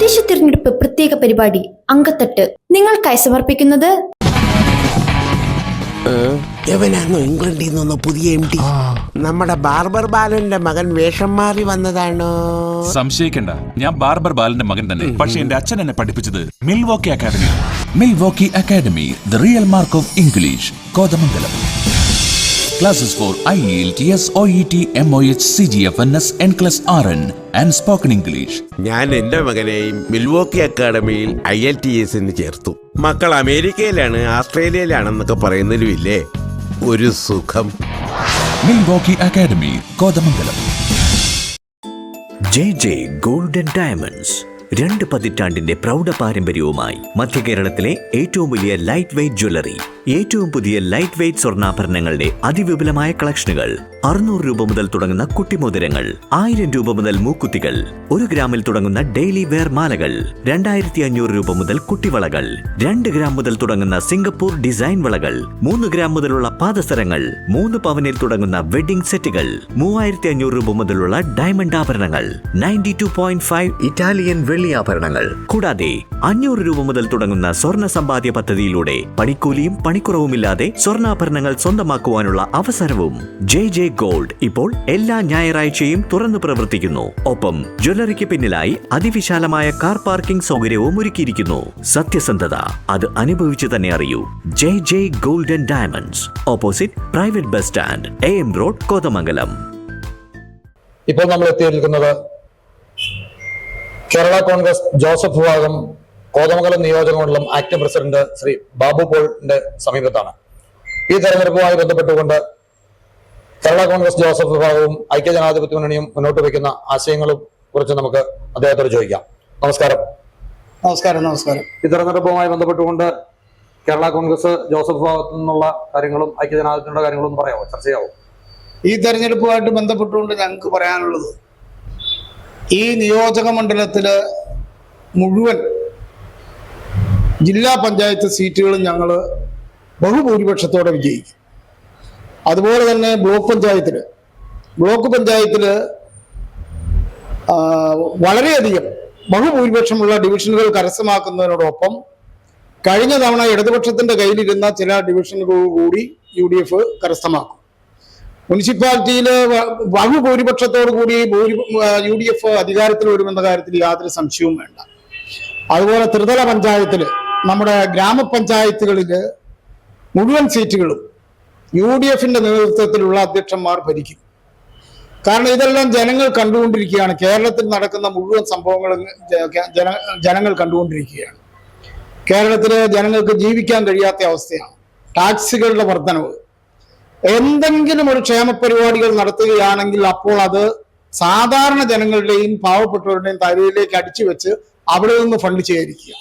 തദ്ദേശ തിരഞ്ഞെടുപ്പ് പ്രത്യേക പരിപാടി അങ്കത്തട്ട് നിങ്ങൾക്കായി സമർപ്പിക്കുന്നത് എവനാണോ ഇംഗ്ലണ്ടിൽ നിന്നൊന്ന് പുതിയ MD? നമ്മുടെ ബാർബർ ബാലന്റെ മകൻ വേഷം മാറി വന്നതാണോ? സംശയിക്കണ്ട, ഞാൻ ബാർബർ ബാലന്റെ മകൻ തന്നെ. പക്ഷെ എന്റെ അച്ഛൻ എന്നെ പഠിപ്പിച്ചത് Milwaukee academy. Milwaukee academy, the real mark of English, Kothamangalam. Classes for IELTS, OET, MOH, CGFNS, NCLEX RN and Spoken English. ഞാൻ എന്റെ മകനെയും മിൽവോക്കി അക്കാഡമിയിൽ IELTS ചേർത്തു. മക്കൾ അമേരിക്കയിലാണ്, ആസ്ട്രേലിയയിലാണെന്നൊക്കെ പറയുന്നതിലുമില്ലേ ഒരു സുഖം. Milwaukee academy, Kothamangalam. JJ golden diamonds 2 പതിറ്റാണ്ടിന്റെ പ്രൗഢ പാരമ്പര്യവുമായി മധ്യ കേരളത്തിലെ ഏറ്റവും വലിയ ലൈറ്റ് വെയ്റ്റ് ജ്വല്ലറി, ഏറ്റവും പുതിയ ലൈറ്റ് വെയ്റ്റ് സ്വർണ്ണാഭരണങ്ങളുടെ അതിവിപുലമായ കളക്ഷനുകൾ. 600 രൂപ മുതൽ തുടങ്ങുന്ന കുട്ടിമോതിരങ്ങൾ, 1000 രൂപ മുതൽ മൂക്കുത്തികൾ, 1 ഗ്രാമിൽ തുടങ്ങുന്ന ഡെയിലി വെയർ മാലകൾ, 2500 രൂപ മുതൽ കുട്ടിവളകൾ, 2 ഗ്രാം മുതൽ തുടങ്ങുന്ന സിംഗപ്പൂർ ഡിസൈൻ വളകൾ, 3 ഗ്രാം മുതലുള്ള പാദസരങ്ങൾ, 3 പവനിൽ തുടങ്ങുന്ന വെഡിംഗ് സെറ്റുകൾ, 3500 രൂപ മുതലുള്ള ഡയമണ്ട് ആഭരണങ്ങൾ, 92.5 ഇറ്റാലിയൻ വെള്ളിയാഭരണങ്ങൾ, കൂടാതെ 500 രൂപ മുതൽ തുടങ്ങുന്ന സ്വർണ്ണ സമ്പാദ്യ പദ്ധതിയിലൂടെ പണിക്കൂലിയും പണിക്കുറവുമില്ലാതെ സ്വർണ്ണാഭരണങ്ങൾ സ്വന്തമാക്കുവാനുള്ള അവസരവും. JJ ഗോൾഡ് ഇപ്പോൾ എല്ലാ ഞായറാഴ്ചയും തുറന്നു പ്രവർത്തിക്കുന്നു. ഒപ്പം ജ്വല്ലറിക്ക് പിന്നിലായി അതിവിശാലമായ കാർ പാർക്കിംഗ് സൗകര്യവും ഒരുക്കിയിരിക്കുന്നു. സത്യസന്ധത അത് അനുഭവിച്ചു തന്നെ അറിയൂ. JJ golden diamonds, opposite private bus stand, AM road, Kothamangalam. ഇപ്പോൾ നമ്മൾ എത്തിയിരിക്കുന്നത് കേരള കോൺഗ്രസ് ജോസഫ് വിഭാഗം കോതമംഗലം നിയോജക മണ്ഡലം ആക്ടിംഗ് പ്രസിഡന്റ് ശ്രീ ബാബു പോളിന്റെ സമീപത്താണ്. ഈ തെരഞ്ഞെടുപ്പുമായി ബന്ധപ്പെട്ടുകൊണ്ട് കേരള കോൺഗ്രസ് ജോസഫ് വിഭാഗവും ഐക്യജനാധിപത്യ മുന്നണിയും മുന്നോട്ട് വയ്ക്കുന്ന ആശയങ്ങളും കുറിച്ച് നമുക്ക് അദ്ദേഹത്തോട് ചോദിക്കാം. നമസ്കാരം. നമസ്കാരം. ഈ തെരഞ്ഞെടുപ്പുമായി ബന്ധപ്പെട്ടുകൊണ്ട് കേരള കോൺഗ്രസ് ജോസഫ് വിഭാഗത്തു നിന്നുള്ള കാര്യങ്ങളും ഐക്യജനാധിപത്യത്തിന്റെ കാര്യങ്ങളും പറയാമോ, ചർച്ച ചെയ്യാവോ? ഈ തെരഞ്ഞെടുപ്പുമായിട്ട് ബന്ധപ്പെട്ടുകൊണ്ട് ഞങ്ങൾക്ക് പറയാനുള്ളത്, ഈ നിയോജക മണ്ഡലത്തില് മുഴുവൻ ജില്ലാ പഞ്ചായത്ത് സീറ്റുകളും ഞങ്ങൾ ബഹുഭൂരിപക്ഷത്തോടെ വിജയിക്കും. അതുപോലെ തന്നെ ബ്ലോക്ക് പഞ്ചായത്തില് വളരെയധികം ബഹുഭൂരിപക്ഷമുള്ള ഡിവിഷനുകൾ കരസ്ഥമാക്കുന്നതിനോടൊപ്പം കഴിഞ്ഞ തവണ ഇടതുപക്ഷത്തിന്റെ കയ്യിലിരുന്ന ചില ഡിവിഷനുകൾ കൂടി UDF കരസ്ഥമാക്കും. മുനിസിപ്പാലിറ്റിയില് ബഹുഭൂരിപക്ഷത്തോടു കൂടി UDF അധികാരത്തിൽ വരുമെന്ന കാര്യത്തിൽ യാതൊരു സംശയവും വേണ്ട. അതുപോലെ ത്രിതല പഞ്ചായത്തില്, നമ്മുടെ ഗ്രാമപഞ്ചായത്തുകളില് മുഴുവൻ സീറ്റുകളും UDFന്റെ നേതൃത്വത്തിലുള്ള അധ്യക്ഷന്മാർ ഭരിക്കും. കാരണം ഇതെല്ലാം ജനങ്ങൾ കണ്ടുകൊണ്ടിരിക്കുകയാണ്. കേരളത്തിൽ നടക്കുന്ന മുഴുവൻ സംഭവങ്ങളും ജനങ്ങൾ കണ്ടുകൊണ്ടിരിക്കുകയാണ്. കേരളത്തിലെ ജനങ്ങൾക്ക് ജീവിക്കാൻ കഴിയാത്ത അവസ്ഥയാണ്. ടാക്സുകളുടെ വർധനവ്, എന്തെങ്കിലും ഒരു ക്ഷേമ പരിപാടികൾ നടത്തുകയാണെങ്കിൽ അപ്പോൾ അത് സാധാരണ ജനങ്ങളുടെയും പാവപ്പെട്ടവരുടെയും തലയിലേക്ക് അടിച്ചു വെച്ച് അവിടെ നിന്ന് ഫണ്ട് ശേഖരിക്കുക.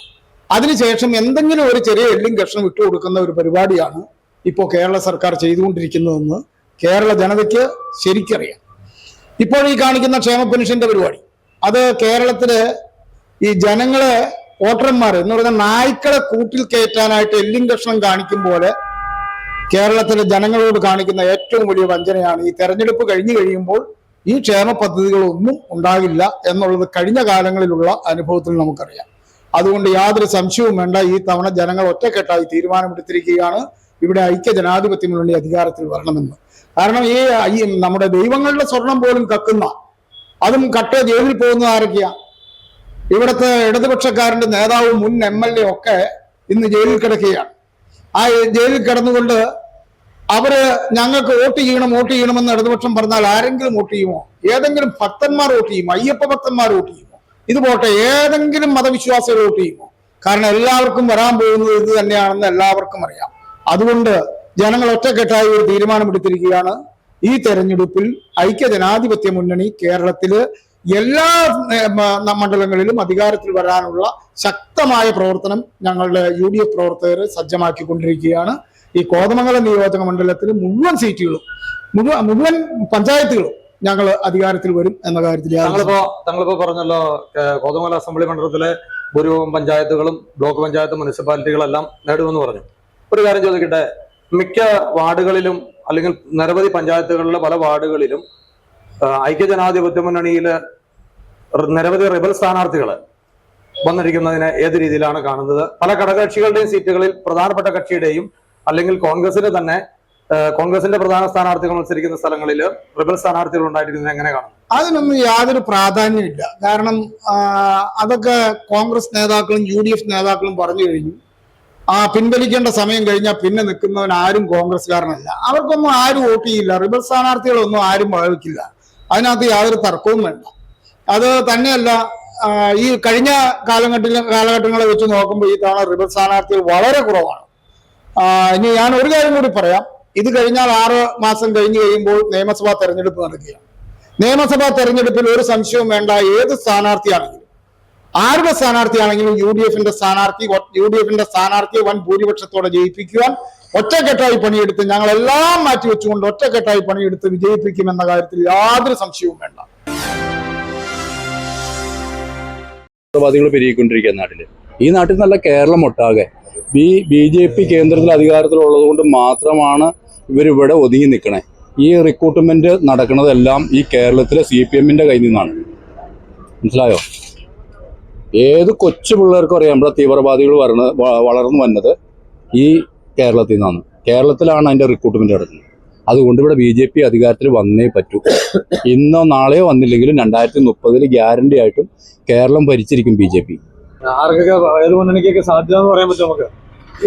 അതിനുശേഷം എന്തെങ്കിലും ഒരു ചെറിയ എല്ലും കഷ്ണം വിട്ടുകൊടുക്കുന്ന ഒരു പരിപാടിയാണ് ഇപ്പോൾ കേരള സർക്കാർ ചെയ്തുകൊണ്ടിരിക്കുന്നതെന്ന് കേരള ജനതയ്ക്ക് ശരിക്കറിയാം. ഇപ്പോൾ ഈ കാണിക്കുന്ന ക്ഷേമ പെൻഷന്റെ പരിപാടി, അത് കേരളത്തില് ഈ ജനങ്ങളെ, വോട്ടർമാർ എന്ന് പറയുന്ന നായ്ക്കളെ കൂട്ടിൽ കയറ്റാനായിട്ട് എല്ലും കഷ്ണം കാണിക്കും പോലെ കേരളത്തിലെ ജനങ്ങളോട് കാണിക്കുന്ന ഏറ്റവും വലിയ വഞ്ചനയാണ്. ഈ തെരഞ്ഞെടുപ്പ് കഴിഞ്ഞു കഴിയുമ്പോൾ ഈ ക്ഷേമ പദ്ധതികളൊന്നും ഉണ്ടാകില്ല എന്നുള്ളത് കഴിഞ്ഞ കാലങ്ങളിലുള്ള അനുഭവത്തിൽ നമുക്കറിയാം. അതുകൊണ്ട് യാതൊരു സംശയവും വേണ്ട, ഈ തവണ ജനങ്ങൾ ഒറ്റക്കെട്ടായി തീരുമാനമെടുത്തിരിക്കുകയാണ് ഇവിടെ ഐക്യജനാധിപത്യ മുന്നണി അധികാരത്തിൽ വരണമെന്ന്. കാരണം ഈ നമ്മുടെ ദൈവങ്ങളുടെ സ്വർണം പോലും കക്കുന്ന, അതും ജയിലിൽ പോകുന്ന ആരൊക്കെയാ? ഇവിടുത്തെ ഇടതുപക്ഷക്കാരന്റെ നേതാവും മുൻ MLA ഒക്കെ ഇന്ന് ജയിലിൽ കിടക്കുകയാണ്. ആ ജയിലിൽ കിടന്നുകൊണ്ട് അവര് ഞങ്ങൾക്ക് വോട്ട് ചെയ്യണമെന്ന് ഇടതുപക്ഷം പറഞ്ഞാൽ ആരെങ്കിലും വോട്ട് ചെയ്യുമോ? ഏതെങ്കിലും ഭക്തന്മാർ വോട്ട് ചെയ്യുമോ? അയ്യപ്പ ഭക്തന്മാർ വോട്ട് ചെയ്യുമോ? ഇത് പോട്ടെ, ഏതെങ്കിലും മതവിശ്വാസികൾ വോട്ട് ചെയ്യുമോ? കാരണം എല്ലാവർക്കും വരാൻ പോകുന്നത് ഇത് തന്നെയാണെന്ന് എല്ലാവർക്കും അറിയാം. അതുകൊണ്ട് ജനങ്ങൾ ഒറ്റക്കെട്ടായി ഒരു തീരുമാനമെടുത്തിരിക്കുകയാണ്. ഈ തെരഞ്ഞെടുപ്പിൽ ഐക്യജനാധിപത്യ മുന്നണി കേരളത്തില് എല്ലാ മണ്ഡലങ്ങളിലും അധികാരത്തിൽ വരാനുള്ള ശക്തമായ പ്രവർത്തനം ഞങ്ങളുടെ UDF പ്രവർത്തകർ സജ്ജമാക്കിക്കൊണ്ടിരിക്കുകയാണ്. ഈ കോതമംഗലം നിയോജക മണ്ഡലത്തിലെ മുഴുവൻ സീറ്റുകളും മുഴുവൻ പഞ്ചായത്തുകളും ഞങ്ങൾ അധികാരത്തിൽ വരും എന്ന കാര്യത്തിൽ താങ്കളിപ്പോ പറഞ്ഞല്ലോ, കോതമംഗലം അസംബ്ലി മണ്ഡലത്തിലെ ഭൂരിഭാഗം പഞ്ചായത്തുകളും ബ്ലോക്ക് പഞ്ചായത്ത് മുനിസിപ്പാലിറ്റികളെല്ലാം നേടുമെന്ന് പറഞ്ഞു. ഒരു കാര്യം ചോദിക്കട്ടെ, മിക്ക വാർഡുകളിലും അല്ലെങ്കിൽ നിരവധി പഞ്ചായത്തുകളിലെ പല വാർഡുകളിലും ഐക്യജനാധിപത്യ മുന്നണിയില് നിരവധി റിബൽ സ്ഥാനാർത്ഥികള് വന്നിരിക്കുന്നതിനെ ഏത് രീതിയിലാണ് കാണുന്നത്? പല ഘടകകക്ഷികളുടെയും സീറ്റുകളിൽ പ്രധാനപ്പെട്ട കക്ഷിയുടെയും അല്ലെങ്കിൽ കോൺഗ്രസിന്റെ തന്നെ കോൺഗ്രസിന്റെ പ്രധാന സ്ഥാനാർത്ഥികൾ മത്സരിക്കുന്ന സ്ഥലങ്ങളിൽ റിബൽ സ്ഥാനാർത്ഥികൾ ഉണ്ടായിരിക്കുന്നത് എങ്ങനെ കാണുന്നു? അതിനൊന്നും യാതൊരു പ്രാധാന്യമില്ല. കാരണം അതൊക്കെ കോൺഗ്രസ് നേതാക്കളും UDF നേതാക്കളും പറഞ്ഞു കഴിഞ്ഞു. പിൻവലിക്കേണ്ട സമയം കഴിഞ്ഞാൽ പിന്നെ നിൽക്കുന്നവൻ ആരും കോൺഗ്രസ്സുകാരനല്ല. അവർക്കൊന്നും ആരും വോട്ട് ചെയ്യില്ല. റിബൽ സ്ഥാനാർത്ഥികളൊന്നും ആരും വഹിക്കില്ല. അതിനകത്ത് യാതൊരു തർക്കവും വേണ്ട. അത് തന്നെയല്ല, ഈ കഴിഞ്ഞ കാലഘട്ടങ്ങളെ വെച്ച് നോക്കുമ്പോൾ ഈ തവണ റിബൽ സ്ഥാനാർത്ഥികൾ വളരെ കുറവാണ്. ഇനി ഞാൻ ഒരു കാര്യം കൂടി പറയാം. ഇത് കഴിഞ്ഞാൽ 6 മാസം കഴിഞ്ഞ് കഴിയുമ്പോൾ നിയമസഭാ തെരഞ്ഞെടുപ്പ് നടക്കുകയാണ്. നിയമസഭാ തെരഞ്ഞെടുപ്പിൽ ഒരു സംശയവും വേണ്ട, ഏത് സ്ഥാനാർത്ഥിയാണെങ്കിലും ആരുടെ സ്ഥാനാർത്ഥിയാണെങ്കിലും യുഡിഎഫിന്റെ സ്ഥാനാർത്ഥിയെ വൻ ഭൂരിപക്ഷത്തോടെ ജയിപ്പിക്കുവാൻ ഒറ്റക്കെട്ടായി പണിയെടുത്ത് ഞങ്ങളെല്ലാം മാറ്റിവെച്ചുകൊണ്ട് ഒറ്റക്കെട്ടായി പണിയെടുത്ത് വിജയിപ്പിക്കുമെന്ന കാര്യത്തിൽ യാതൊരു സംശയവും വേണ്ട. വാദികൾ പെരുകിക്കൊണ്ടിരിക്കുക നാട്ടില്. ഈ നാട്ടിൽ നല്ല കേരളം ഒട്ടാകെ BJP കേന്ദ്രത്തിൽ അധികാരത്തിലുള്ളത് കൊണ്ട് മാത്രമാണ് ഇവരിവിടെ ഒതുങ്ങി നിൽക്കണേ. ഈ റിക്രൂട്ട്മെന്റ് നടക്കുന്നതെല്ലാം ഈ കേരളത്തിലെ CPM-ന്റെ കയ്യിൽ നിന്നാണ്. മനസ്സിലായോ? ഏത് കൊച്ചു പിള്ളേർക്കും അറിയാം ഇവിടെ തീവ്രവാദികൾ വളർന്നു വന്നത് ഈ കേരളത്തിൽ നിന്നാണ്. കേരളത്തിലാണ് അതിന്റെ റിക്രൂട്ട്മെന്റ് നടക്കുന്നത്. അതുകൊണ്ട് ഇവിടെ BJP അധികാരത്തിൽ വന്നേ പറ്റൂ. ഇന്നോ നാളെയോ വന്നില്ലെങ്കിലും 2030 ഗ്യാരണ്ടി ആയിട്ടും കേരളം ഭരിച്ചിരിക്കും BJP. ആർക്കൊക്കെ ഏത് മുന്നണിക്കൊക്കെ സാധ്യത എന്ന് പറയാൻ പറ്റും?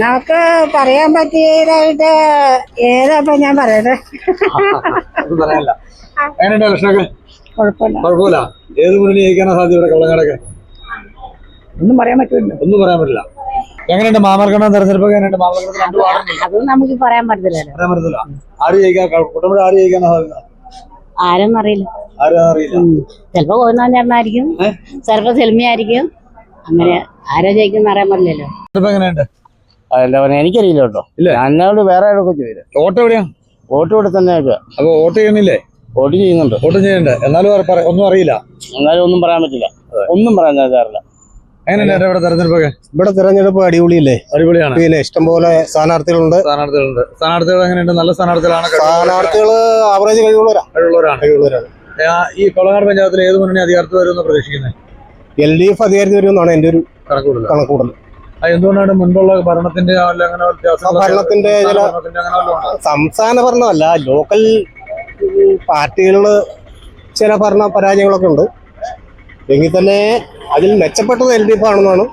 നമുക്ക് പറയാൻ പറ്റിയതായിട്ട് ഏതാ ഞാൻ പറയുന്നത്? പറയാനില്ല. എങ്ങനെയുണ്ട് ഇലക്ഷനൊക്കെ? കുഴപ്പമില്ല. ഏത് മുന്നണി ജയിക്കാനാ സാധ്യത ഇവിടെ കളങ്ങാടൊക്കെ? ഒന്നും പറയാൻ പറ്റില്ല. ഒന്നും പറയാൻ പറ്റില്ല. എങ്ങനെയുണ്ട് മാമർക്കണ്ണം തെരഞ്ഞെടുപ്പൊക്കെ? എങ്ങനെയുണ്ട്? അത് നമുക്ക് പറയാൻ പറ്റില്ലല്ലോ. പറയാൻ പറ്റില്ല. ആര് ജയിക്കാൻ കുട്ടമ്പഴ ആര് ജയിക്കാനാ സാധ്യത? ആരും അറിയില്ല. ആരും അറിയില്ല. ചിലപ്പോ കോന്നാൻ ചേട്ടനായിരിക്കും, ചിലപ്പോ സെൽമിയായിരിക്കും. അങ്ങനെ ആരോ ജയിക്കും അറിയാൻ പറ്റില്ലല്ലോ. എങ്ങനെയുണ്ട്? എനിക്കറിയില്ല കേട്ടോ. എന്നോട് വേറെ വോട്ട് എവിടെയാ? വോട്ട് ഇവിടെ തന്നെ. അപ്പൊ വോട്ട് ചെയ്യുന്നില്ലേ? വോട്ട് ചെയ്യുന്നുണ്ട്. വോട്ട് ചെയ്യുന്നുണ്ട്. എന്നാലും ഒന്നും അറിയില്ല. എന്നാലും ഒന്നും പറയാൻ പറ്റില്ല. ഒന്നും പറയാൻ സാധിക്കാറില്ല. എങ്ങനെയുണ്ട് ഇവിടെ തെരഞ്ഞെടുപ്പൊക്കെ? ഇവിടെ തെരഞ്ഞെടുപ്പ് അടിപൊളിയല്ലേ? അടിപൊളിയാണ്. പിന്നെ ഇഷ്ടംപോലെ സ്ഥാനാർത്ഥികളുണ്ട്. സ്ഥാനാർത്ഥികൾ എങ്ങനെയുണ്ട്? നല്ല സ്ഥാനാർത്ഥികളാണ്. സ്ഥാനാർത്ഥികള് ആവറേജ് കഴിവുള്ളവരാണ്. ഈ കൊളങ്ങാട് പഞ്ചായത്തിൽ ഏത് മുന്നണി അധികാരത്തിൽ വരുമെന്ന് പ്രതീക്ഷിക്കുന്നത്? LDF അധികാരത്തിൽ വരുമെന്നാണ് എന്റെ ഒരു കണക്കൂടൽ. എന്തുകൊണ്ടാണ് മുൻപുള്ള ഭരണത്തിന്റെ ഭരണത്തിന്റെ സംസ്ഥാന ഭരണമല്ല, ലോക്കൽ പാർട്ടികളില് ചില ഭരണ പരാജയങ്ങളൊക്കെ ഉണ്ട്. എങ്കിൽ തന്നെ അതിൽ മെച്ചപ്പെട്ടത് LDF ആണെന്നാണ്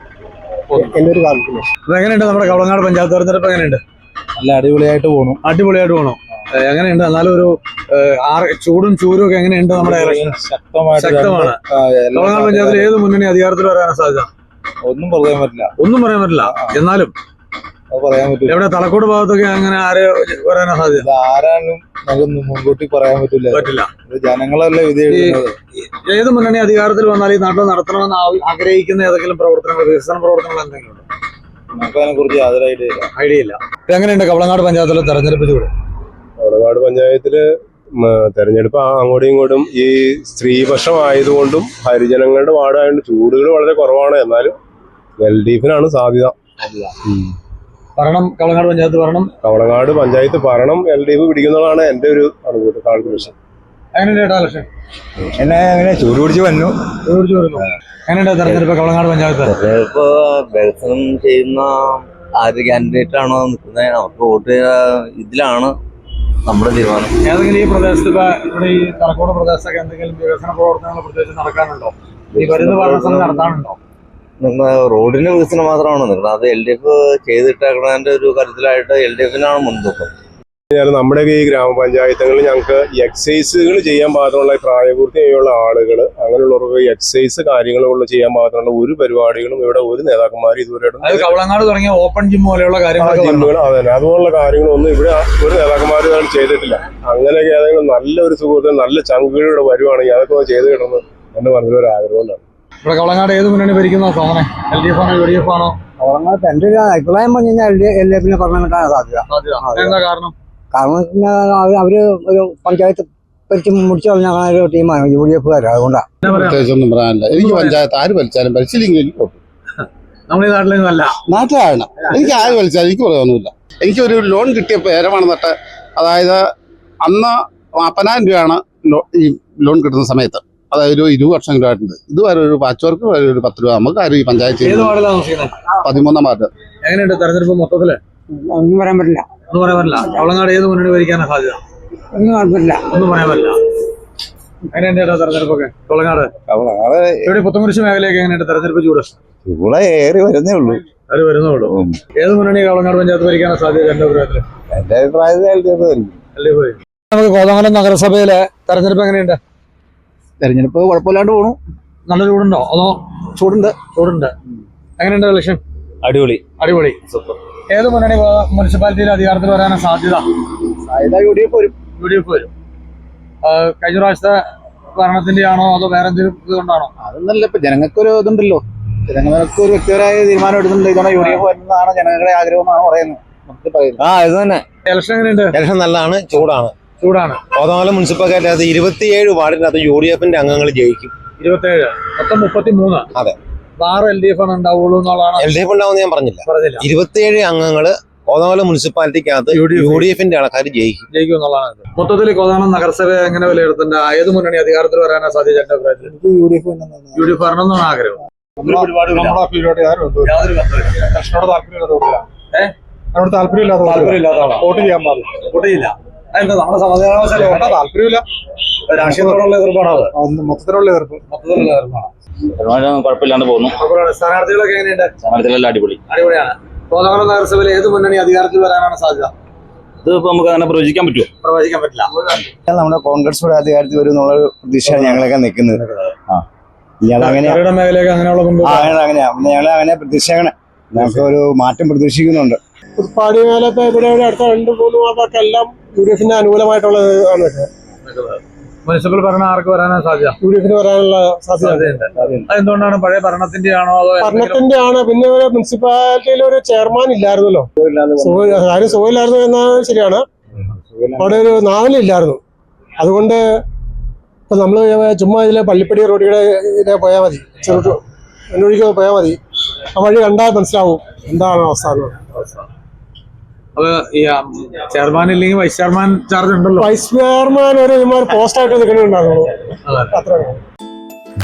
എന്റെ ഒരു കാൽക്കുലേഷൻ. എങ്ങനെയുണ്ട് നമ്മുടെ കൊളങ്ങാട് പഞ്ചായത്ത് തെരഞ്ഞെടുപ്പ്? എങ്ങനെയുണ്ട്? നല്ല അടിപൊളിയായിട്ട് പോകണം. എങ്ങനെയുണ്ട്? എന്നാലും ഒരു ചൂടും ചൂരും ഒക്കെ എങ്ങനെയുണ്ട്? നമ്മുടെ ശക്തമാണ്. കൊളങ്ങാട് പഞ്ചായത്തിൽ ഏത് മുന്നണി അധികാരത്തിൽ വരാനാണ് സാധ്യത? ഒന്നും പറയാൻ പറ്റില്ല. എന്നാലും പറയാൻ പറ്റില്ല. എവിടെ തലക്കോട് ഭാഗത്തൊക്കെ അങ്ങനെ ആരെ വരാനാ സാധ്യത? ആരാനും നമുക്ക് മുൻകൂട്ടി പറയാൻ പറ്റില്ല. ജനങ്ങളല്ലേ വിധിയെഴുതുന്നത്. ഏത് മുന്നണി അധികാരത്തിൽ വന്നാൽ ഈ നാട്ടിൽ നടത്തണമെന്ന് ആഗ്രഹിക്കുന്ന ഏതെങ്കിലും പ്രവർത്തനങ്ങൾ, വികസന പ്രവർത്തനങ്ങൾ എന്തെങ്കിലും ഉണ്ടോ? നമുക്ക് അതിനെ കുറിച്ച് യാതൊരു ഐഡിയ ഇല്ല. എങ്ങനെയുണ്ട് കൊളങ്ങാട് പഞ്ചായത്തിലെ തെരഞ്ഞെടുപ്പ് ചൂട്? കൊളങ്ങാട് പഞ്ചായത്തില് തെരഞ്ഞെടുപ്പ് അങ്ങോട്ടും ഇങ്ങോട്ടും ഈ സ്ത്രീപക്ഷം ആയതുകൊണ്ടും ഹരിജനങ്ങളുടെ വാർഡായതുകൊണ്ട് ചൂടുകൾ വളരെ കുറവാണ്. എന്നാലും LDF-നാണ് സാധ്യത. ഭരണം കൊളങ്ങാട് പഞ്ചായത്ത് ഭരണം LDF പിടിക്കുന്നതാണ് എന്റെ ഒരു കാൽക്കുലേഷൻ. എങ്ങനെ ചൂട് പിടിച്ച് വന്നു. എങ്ങനെയുണ്ട് തെരഞ്ഞെടുപ്പ് കൊളങ്ങാട് പഞ്ചായത്ത്? തെരഞ്ഞെടുപ്പ് ദർശനം ചെയ്യുന്ന ആര് കാൻഡിഡേറ്റ് ആണോ നിൽക്കുന്നത് അവർക്ക് വോട്ട് ഇതിലാണ് നമ്മുടെ തീരുമാനം. ഏതെങ്കിലും ഈ പ്രദേശത്ത് ഇവിടെ ഈ തലക്കോട് പ്രദേശത്തൊക്കെ എന്തെങ്കിലും വികസന പ്രവർത്തനങ്ങൾ പ്രത്യേകിച്ച് നടക്കാനുണ്ടോ? ഈ വരുന്ന ഭരണസമിതി നടത്താനുണ്ടോ? നിങ്ങൾ റോഡിന് വികസനം മാത്രമാണ് നിൽക്കുന്നത്. അത് LDF ചെയ്തിട്ടേക്കുന്നതിന്റെ ഒരു കരുതലായിട്ട് LDF-നാണ് മുൻതൂക്കം. നമ്മുടെ ഈ ഗ്രാമപഞ്ചായത്തുകളിൽ ഞങ്ങൾക്ക് എക്സസൈസുകൾ ചെയ്യാൻ പാകത്തിനുള്ള പ്രായപൂർത്തിയുള്ള ആളുകൾ അങ്ങനെയുള്ളവർക്ക് എക്സസൈസ് കാര്യങ്ങൾ ചെയ്യാൻ പാകത്തിനുള്ള ഒരു പരിപാടികളും ഇവിടെ ഒരു നേതാക്കന്മാരും ഇതുവരെ കൊളങ്ങാട് തുടങ്ങിയ ഓപ്പൺ ജിം പോലെയുള്ള ജിമ്മുകൾ അതുപോലുള്ള കാര്യങ്ങളൊന്നും ഇവിടെ ഒരു നേതാക്കന്മാരും ചെയ്തിട്ടില്ല. അങ്ങനെയൊക്കെ ഏതെങ്കിലും നല്ലൊരു സുഹൃത്തിന് നല്ല ചങ്കുകളിലൂടെ വരുവാണെങ്കിൽ അതൊക്കെ ചെയ്ത് കിട്ടുന്നത് എന്റെ മനസ്സിലൊരു ആഗ്രഹമുണ്ടാണ്. ഇവിടെ കൊളങ്ങാട് ഏത് മുന്നണി ഭരിക്കുന്നോ തോന്നണേ? LDF ആണോ UDF ആണോ? കൊളങ്ങാട് എന്റെ അഭിപ്രായം പറഞ്ഞു കഴിഞ്ഞാൽ LDF-നെ ഭരണം കിട്ടാൻ സാധ്യത. എന്താ കാരണം? അവര് ഒരു പഞ്ചായത്ത് ഭരിച്ച് മുടിച്ചു കളഞ്ഞ ഒരു ടീമാണ് UDF-കാര്. അതുകൊണ്ടാണ്. പ്രത്യേകിച്ചൊന്നും പറയാനില്ല. എനിക്ക് പഞ്ചായത്ത് ആര് ഭരിച്ചാലും ഭരിച്ചില്ലെങ്കിൽ നമ്മുടെ ഈ നാട്ടിലൊന്നുമല്ല, നാട്ടിലാണ്. എനിക്ക് ആര് ഭരിച്ചാലും എനിക്ക് പറയാനൊന്നുമില്ല. എനിക്കൊരു ലോൺ കിട്ടിയ പേരമാണ് നട്ട്. അതായത് അന്ന് 40,000 രൂപയാണ് ഈ ലോൺ കിട്ടുന്ന സമയത്ത്. അതായത് 20 വർഷങ്ങളായിട്ടുണ്ട്. ഇതുവരെ ഒരു പാച്ച് വർക്ക് ഒരു 10 രൂപ നമുക്ക് ആരും ഈ പഞ്ചായത്ത് ഏത് വാർഡിലാണ് താമസിക്കുന്നത്? 13-ാം വാർഡ്. എങ്ങനെയുണ്ട് തെരഞ്ഞെടുപ്പ് മൊത്തത്തില്? ഒന്നും പറയാൻ പറ്റില്ല. ഒന്നും പറയാൻ പറ്റില്ല. കവളങ്ങാട് ഏത് മുന്നണി ഭരിക്കാനാ സാധ്യത? ഒന്നും കുഴപ്പമില്ല. ഒന്നും പറയാൻ പറ്റില്ല. എങ്ങനെയുണ്ട് തെരഞ്ഞെടുപ്പൊക്കെ കവളങ്ങാട്? ഇവിടെ പുത്തൻകുരിശ് മേഖലയൊക്കെ എങ്ങനെയുണ്ട് തെരഞ്ഞെടുപ്പ് ചൂട്? ഇവിടെ ഏറി വരുന്നേ ഉള്ളൂ. അത് വരുന്നേ ഉള്ളൂ. ഏത് മുന്നണി കവളങ്ങാട് പഞ്ചായത്ത് ഭരിക്കാനാ സാധ്യത എന്റെ അഭിപ്രായത്തില്? എന്റെ അഭിപ്രായത്തിൽ നമുക്ക് കോതമംഗലം നഗരസഭയിലെ തെരഞ്ഞെടുപ്പ് എങ്ങനെയുണ്ട്? തെരഞ്ഞെടുപ്പ് കുഴപ്പമില്ലാണ്ട് പോണു. നല്ല ചൂടുണ്ടോ അതോ? ചൂടുണ്ട്. എങ്ങനെയുണ്ട് ഇലക്ഷൻ? അടിപൊളി. ഏത് മുന്നണി മുനിസിപ്പാലിറ്റിയിൽ അധികാരത്തിൽ വരാനാ സാധ്യത? UDF വരും. UDF വരും. കഴിഞ്ഞ പ്രാവശ്യത്തെ ഭരണത്തിന്റെ ആണോ അതോ വേറെ എന്തെങ്കിലും ഇതുകൊണ്ടാണോ? അതൊന്നല്ല, ഇപ്പൊ ജനങ്ങൾക്കൊരു ഇതുണ്ടല്ലോ, ജനങ്ങൾക്ക് ഒരു വ്യക്തിപരമായ തീരുമാനം എടുക്കുന്നുണ്ട്. ഇതോടെ UDF വരുന്നതാണ് ജനങ്ങളുടെ ആഗ്രഹം എന്നാണ് പറയുന്നത്. ഇത് തന്നെ. ഇലക്ഷൻ എങ്ങനെയുണ്ട്? ഇലക്ഷൻ നല്ലതാണ്, ചൂടാണ്. കോതമംഗലം മുനിസിപ്പാലിറ്റി 27 വാർഡിനകത്ത് UDF-ന്റെ അംഗങ്ങൾ ജയിക്കും. 27 മൊത്തം 33. അതെ. 6 LDF ആണ് ഉണ്ടാവുള്ളൂ എന്നുള്ളതാണ്. LDF ഉണ്ടാവുമെന്ന് ഞാൻ പറഞ്ഞില്ല. 27 അംഗങ്ങള് കോതമംഗലം മുനിസിപ്പാലിറ്റിക്കകത്ത് UDF-ന്റെ ആൾക്കാർ ജയിക്കും എന്നുള്ളതാണ്. മൊത്തത്തിൽ കോതമംഗലം നഗരസഭ എങ്ങനെ വിലയിരുത്തേണ്ട? ഏത് മുന്നണി അധികാരത്തിൽ വരാനാ സാധ്യത എന്റെ അഭിപ്രായത്തിൽ? UDF വരണം എന്നാണ് ആഗ്രഹം. താല്പര്യമില്ലാത്ത വോട്ട് ചെയ്യില്ല. അതെന്താ നമ്മുടെ സമാധാന താല്പര്യമില്ല? രാഷ്ട്രീയത്തോടുള്ള എതിർപ്പാണോ? മൊത്തത്തിലുള്ള എതിർപ്പ്. കുഴപ്പമില്ലാണ്ട് പോകുന്നു. സ്ഥാനാർത്ഥികളൊക്കെ എങ്ങനെയുണ്ട്? സ്ഥാനാർത്ഥികളെല്ലാം അടിപൊളിയാണ്. കോതമംഗലം നഗരസഭയിൽ ഏത് മുന്നണി അധികാരത്തിൽ വരാനാണ് സാധ്യത? ഇതിപ്പോ നമുക്ക് അങ്ങനെ പ്രവചിക്കാൻ പറ്റില്ല. നമ്മുടെ കോൺഗ്രസ് കൂടെ അധികാരത്തിൽ വരും എന്നുള്ള പ്രതീക്ഷയാണ് ഞങ്ങളൊക്കെ നിൽക്കുന്നത്. മേഖലയൊക്കെ അങ്ങനെയുള്ള അങ്ങനെയാ ഞങ്ങൾ അങ്ങനെ പ്രതീക്ഷയാണ്. ഞങ്ങൾക്ക് ഒരു മാറ്റം പ്രതീക്ഷിക്കുന്നുണ്ട്. പുതുപ്പാടി മേലത്തെ ഇവിടെ അടുത്ത 2-3 വാർഡൊക്കെ എല്ലാം UDF-ന് അനുകൂലമായിട്ടുള്ളത് ആണ്. മുനിസിപ്പൽ ഭരണം ആർക്ക് വരാനാണ് സാധ്യത? UDF-ന് വരാനുള്ള സാധ്യതയുണ്ട്. അതെന്തുകൊണ്ടാണ്? പഴയ ഭരണത്തിന്റെ ആണോ അതോ? ഭരണത്തിന്റെ ആണ്. പിന്നെ ഒരു മുനിസിപ്പാലിറ്റിയിൽ ഒരു ചെയർമാൻ ഇല്ലായിരുന്നല്ലോ. കാര്യം സുഖമില്ലായിരുന്നു എന്നാണ് ശരിയാണ്. അവിടെ ഒരു നാവലില്ലായിരുന്നു. അതുകൊണ്ട് ഇപ്പൊ നമ്മള് ചുമ്മാ ഇതിലെ പള്ളിപ്പടി റോഡിയുടെ പോയാൽ മതി, ചെറുതൊഴിക്ക് പോയാൽ മതി. ആ വഴി കണ്ടാൽ മനസ്സിലാവും എന്താണ് അവസ്ഥ. അപ്പൊ ഈ ചെയർമാൻ ഇല്ലെങ്കിൽ വൈസ് ചെയർമാൻ ചാർജ് ഉണ്ടല്ലോ. വൈസ് ചെയർമാൻ ഒരു പോസ്റ്റായിട്ട് നിൽക്കുന്നുണ്ടാകുള്ളൂ.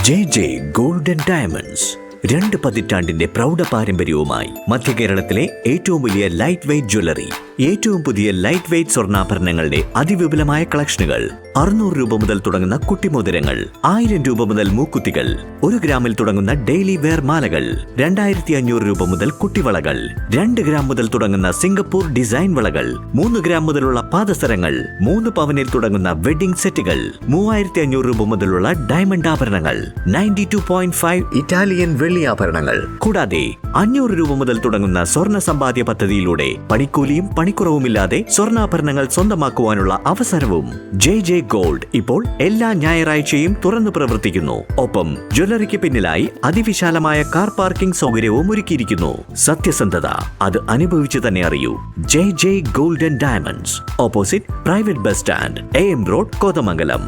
JJ ഗോൾഡൻ ഡയമണ്ട്സ് 2 പതിറ്റാണ്ടിന്റെ പ്രൗഢ പാരമ്പര്യവുമായി മധ്യ കേരളത്തിലെ ഏറ്റവും വലിയ ലൈറ്റ് വെയ്റ്റ് ജ്വല്ലറി. ഏറ്റവും പുതിയ ലൈറ്റ് വെയ്റ്റ് സ്വർണ്ണാഭരണങ്ങളുടെ അതിവിപുലമായ കളക്ഷനുകൾ. 600 രൂപ മുതൽ തുടങ്ങുന്ന കുട്ടിമോതിരങ്ങൾ, 1000 രൂപ മുതൽ മൂക്കുത്തികൾ, 1 ഗ്രാമിൽ തുടങ്ങുന്ന ഡെയിലി വെയർ മാലകൾ, 2500 രൂപ മുതൽ കുട്ടിവളകൾ, 2 ഗ്രാം മുതൽ തുടങ്ങുന്ന സിംഗപ്പൂർ ഡിസൈൻ വളകൾ, 3 ഗ്രാം മുതലുള്ള പാദസരങ്ങൾ, 3 പവനിൽ തുടങ്ങുന്ന വെഡിംഗ് സെറ്റുകൾ, 3500 രൂപ മുതലുള്ള ഡയമണ്ട് ആഭരണങ്ങൾ, 92.5 ഇറ്റാലിയൻ വെള്ളിയാഭരണങ്ങൾ, കൂടാതെ 500 രൂപ മുതൽ തുടങ്ങുന്ന സ്വർണ്ണ സമ്പാദ്യ പദ്ധതിയിലൂടെ പണിക്കൂലിയും പണിക്കുറവുമില്ലാതെ സ്വർണ്ണാഭരണങ്ങൾ സ്വന്തമാക്കുവാനുള്ള അവസരവും. JJ ഗോൾഡ് ഇപ്പോൾ എല്ലാ ഞായറാഴ്ചയും തുറന്നു പ്രവർത്തിക്കുന്നു. ഒപ്പം ജ്വല്ലറിക്ക് പിന്നിലായി അതിവിശാലമായ കാർ പാർക്കിംഗ് സൗകര്യവും ഒരുക്കിയിരിക്കുന്നു. സത്യസന്ധത അത് അനുഭവിച്ചു തന്നെ അറിയൂ. JJ golden diamonds, opposite private bus stand, AM road, Kothamangalam.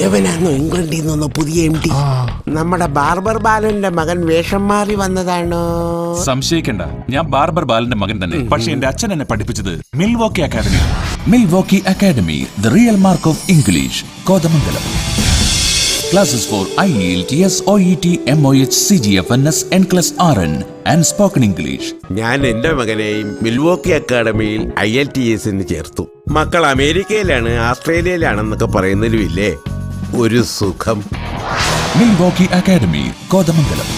എവനാണോ ഇംഗ്ലണ്ടിൽ നിന്നൊന്ന് പുതിയ MD? നമ്മുടെ ബാർബർ ബാലന്റെ മകൻ വേഷം മാറി വന്നതാണോ? സംശയിക്കണ്ട, ഞാൻ ബാർബർ ബാലന്റെ മകൻ തന്നെ. പക്ഷെ എന്റെ അച്ഛൻ എന്നെ പഠിപ്പിച്ചത് Milwaukee academy. Milwaukee academy, the real mark of English, Kothamangalam. Classes for IELTS, OET, MOH, CGFNS, NCLEX RN and Spoken English. ഞാൻ എന്റെ മകനെയും മിൽവോക്കി അക്കാഡമിയിൽ IELTS ചേർത്തു. മക്കൾ അമേരിക്കയിലാണ്, ഓസ്ട്രേലിയയിലാണെന്നൊക്കെ പറയുന്നതിലുമില്ലേ ഒരു സുഖം. Milwaukee academy, Kothamangalam.